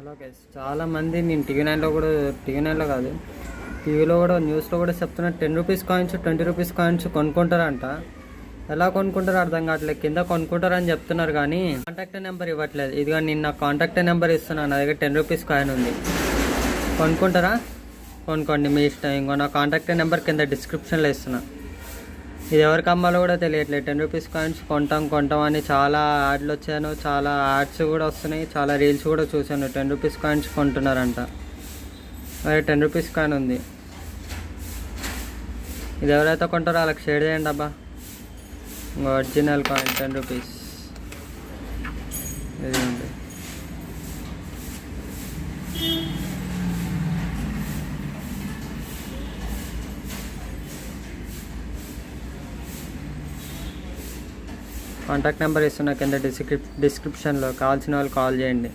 Hello guys, చాలామంది నేను TV నైన్లో కాదు, టీవీలో కూడా న్యూస్లో కూడా చెప్తున్నారు 10 రూపీస్ కాయిన్స్ 20 రూపీస్ కాయిన్స్ కొనుక్కుంటారంట. ఎలా కొనుక్కుంటారో అర్థం కావట్లేదు. కింద కొనుక్కుంటారని చెప్తున్నారు కానీ కాంటాక్ట్ నెంబర్ ఇవ్వట్లేదు. ఇదిగా నేను నా కాంటాక్ట్ నెంబర్ ఇస్తున్నాను. నా దగ్గర 10 రూపీస్ కాయిన్ ఉంది. కొనుక్కుంటారా? కొనుక్కోండి, మీ ఇష్టం. ఇంకో నా కాంటాక్ట్ నెంబర్ కింద డిస్క్రిప్షన్లో ఇస్తున్నా. ఇది ఎవరికి అమ్మాలో కూడా తెలియట్లేదు. 10 రూపీస్ కాయిన్స్ కొంటాం అని చాలా యాడ్లు వచ్చాను, చాలా యాడ్స్ కూడా వస్తున్నాయి, చాలా రీల్స్ కూడా చూశాను. 10 రూపీస్ కాయిన్స్ కొంటున్నారంట. మరి 10 రూపీస్ కాయిన్ ఉంది. ఇది ఎవరైతే కొంటారో వాళ్ళకి షేర్ చేయండి అబ్బా. ఇంకో ఒరిజినల్ కాయిన్ 10 రూపీస్ ఇది ఉంది. కాంటాక్ట్ నెంబర్ ఇస్తున్నా కింద డిస్క్రిప్షన్లో. కావాల్సిన వాళ్ళు కాల్ చేయండి.